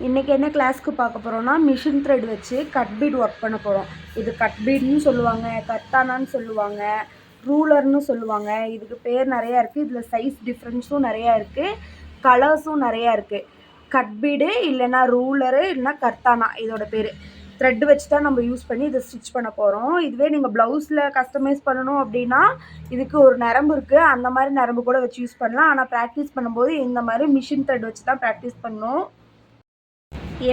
இன்றைக்கி என்ன கிளாஸ்க்கு பார்க்க போகிறோன்னா மிஷின் த்ரெட் வச்சு கட் பீட் ஒர்க் பண்ண போகிறோம். இது கட் பீட்னு சொல்லுவாங்க, கத்தானான்னு சொல்லுவாங்க, ரூலர்னு சொல்லுவாங்க. இதுக்கு பேர் நிறையா இருக்குது. இதில் சைஸ் டிஃப்ரென்ஸும் நிறையா இருக்குது, கலர்ஸும் நிறையா இருக்குது. கட் பீடு இல்லைன்னா ரூலரு இல்லைன்னா கத்தானா இதோட பேர். த்ரெட் வச்சு தான் நம்ம யூஸ் பண்ணி இதை ஸ்டிச் பண்ண போகிறோம். இதுவே நீங்கள் ப்ளவுஸில் கஸ்டமைஸ் பண்ணணும் அப்படின்னா இதுக்கு ஒரு நரம்பு இருக்குது, அந்த மாதிரி நரம்பு கூட வச்சு யூஸ் பண்ணலாம். ஆனால் ப்ராக்டிஸ் பண்ணும்போது இந்த மாதிரி மிஷின் த்ரெட் வச்சு தான் ப்ராக்டிஸ் பண்ணணும்.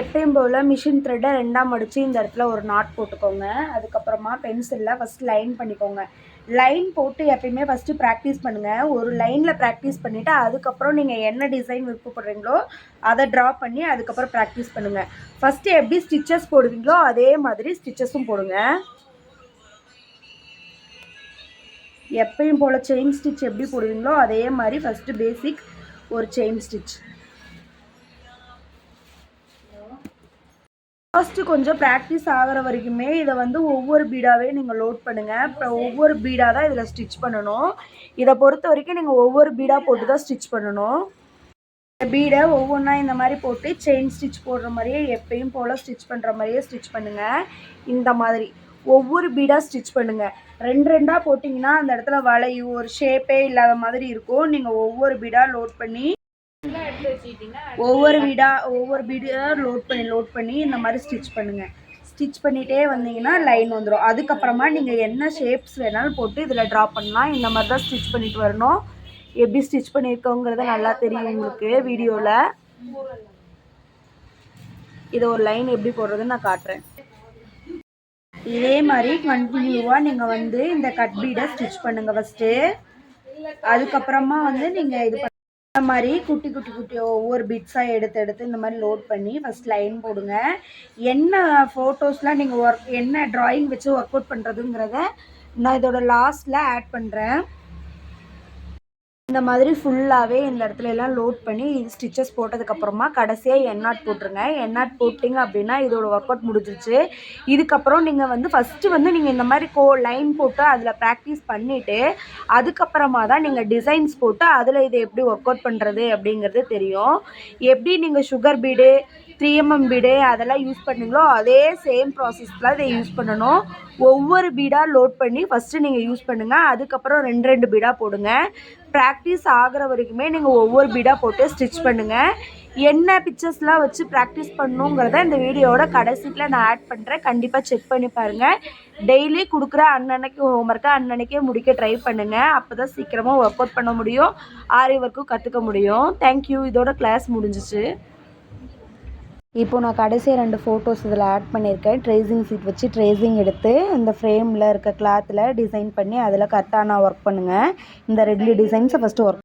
எப்பயும் போல் மிஷின் த்ரெட்டை ரெண்டாக மடித்து இந்த இடத்துல ஒரு நாட் போட்டுக்கோங்க. அதுக்கப்புறமா பென்சிலில் ஃபஸ்ட் லைன் பண்ணிக்கோங்க. லைன் போட்டு எப்பயுமே ஃபஸ்ட்டு ப்ராக்டிஸ் பண்ணுங்கள். ஒரு லைனில் ப்ராக்டிஸ் பண்ணிவிட்டு அதுக்கப்புறம் நீங்கள் என்ன டிசைன் விருப்பப்படுறீங்களோ அதை ட்ரா பண்ணி அதுக்கப்புறம் ப்ராக்டிஸ் பண்ணுங்கள். ஃபஸ்ட்டு எப்படி ஸ்டிச்சஸ் போடுவீங்களோ அதே மாதிரி ஸ்டிச்சஸும் போடுங்க. எப்பயும் போல் செயின் ஸ்டிச் எப்படி போடுவீங்களோ அதே மாதிரி ஃபஸ்ட்டு பேசிக் ஒரு செயின் ஸ்டிச். ஃபஸ்ட்டு கொஞ்சம் ப்ராக்டிஸ் ஆகிற வரைக்குமே இதை ஒவ்வொரு பீடாகவே நீங்கள் லோட் பண்ணுங்கள். இப்போ ஒவ்வொரு பீடாக தான் இதில் ஸ்டிச் பண்ணணும். இதை பொறுத்த வரைக்கும் நீங்கள் ஒவ்வொரு பீடாக போட்டு தான் ஸ்டிச் பண்ணணும். இந்த பீடை ஒவ்வொன்றா இந்த மாதிரி போட்டு செயின் ஸ்டிச் போடுற மாதிரியே எப்பயும் போல் ஸ்டிச் பண்ணுற மாதிரியே ஸ்டிச் பண்ணுங்கள். இந்த மாதிரி ஒவ்வொரு பீடாக ஸ்டிச் பண்ணுங்கள். ரெண்டாக போட்டிங்கன்னா அந்த இடத்துல வளையும், ஒரு ஷேப்பே இல்லாத மாதிரி இருக்கும். நீங்கள் ஒவ்வொரு பீடாக லோட் பண்ணி ஒவ்வொரு பீடாக லோட் பண்ணி இந்த மாதிரி ஸ்டிச் பண்ணுங்கள். ஸ்டிச் பண்ணிகிட்டே வந்தீங்கன்னா லைன் வந்துடும். அதுக்கப்புறமா நீங்கள் என்ன ஷேப்ஸ் வேணாலும் போட்டு இதில் ட்ரா பண்ணலாம். இந்த மாதிரி தான் ஸ்டிச் பண்ணிட்டு வரணும். எப்படி ஸ்டிச் பண்ணியிருக்கோங்கிறத நல்லா தெரியும் உங்களுக்கு வீடியோவில். இதை ஒரு லைன் எப்படி போடுறதுன்னு நான் காட்டுறேன். இதே மாதிரி கண்டினியூவாக நீங்கள் இந்த கட் பீடை ஸ்டிச் பண்ணுங்கள் ஃபஸ்ட்டு. அதுக்கப்புறமா நீங்கள் இது இந்த மாதிரி குட்டி ஒவ்வொரு பிட்ஸாக எடுத்து இந்த மாதிரி லோட் பண்ணி ஃபஸ்ட் லைன் போடுங்க. என்ன ஃபோட்டோஸ்லாம் நீங்கள் என்ன ட்ராயிங் வச்சு ஒர்க் அவுட் பண்ணுறதுங்கிறத நான் இதோட லாஸ்ட்டில் ஆட் பண்ணுறேன். இந்த மாதிரி ஃபுல்லாகவே இந்த இடத்துல எல்லாம் லோட் பண்ணி ஸ்டிச்சஸ் போட்டதுக்கப்புறமா கடைசியாக எண்ணாட் போட்டுருங்க. எண்ணாட் போட்டிங்க அப்படின்னா இதோட ஒர்க் அவுட் முடிஞ்சிருச்சு. இதுக்கப்புறம் நீங்கள் ஃபஸ்ட்டு நீங்கள் இந்த மாதிரி லைன் போட்டு அதில் ப்ராக்டிஸ் பண்ணிவிட்டு அதுக்கப்புறமா தான் நீங்கள் டிசைன்ஸ் போட்டு அதில் இதை எப்படி ஒர்க் அவுட் பண்ணுறது அப்படிங்கிறது தெரியும். எப்படி நீங்கள் சுகர் பீடு, 3mm பீடு அதெல்லாம் யூஸ் பண்ணுங்களோ அதே சேம் ப்ராசஸில் இதை யூஸ் பண்ணணும். ஒவ்வொரு பீடாக லோட் பண்ணி ஃபஸ்ட்டு நீங்கள் யூஸ் பண்ணுங்கள். அதுக்கப்புறம் 2 பீடாக போடுங்க. ப்ராக்டிஸ் ஆகிற வரைக்குமே நீங்கள் ஒவ்வொரு பீடாக போட்டு ஸ்டிச் பண்ணுங்கள். என்ன பிக்சர்ஸ்லாம் வச்சு ப்ராக்டிஸ் பண்ணணுங்கிறத இந்த வீடியோவோட கடைசியில் நான் ஆட் பண்ணுறேன். கண்டிப்பாக செக் பண்ணி பாருங்கள். டெய்லி கொடுக்குற அன்னன்னைக்கு ஹோம்ஒர்க்கை அன்னன்னைக்கே முடிக்க ட்ரை பண்ணுங்கள். அப்போ தான் சீக்கிரமாக ஒர்க் அவுட் பண்ண முடியும், ஆரி ஒர்க்கும் கற்றுக்க முடியும். தேங்க்யூ. இதோட கிளாஸ் முடிஞ்சிச்சு. இப்போது நான் கடைசி 2 ஃபோட்டோஸ் இதில் ஆட் பண்ணியிருக்கேன். ட்ரேசிங் சீட் வச்சு ட்ரேசிங் எடுத்து இந்த ஃப்ரேமில் இருக்க கிளாத்தில் டிசைன் பண்ணி அதில் கத்தானா ஒர்க் பண்ணுங்கள். இந்த 2 டிசைன்ஸை ஃபஸ்ட்டு ஒர்க்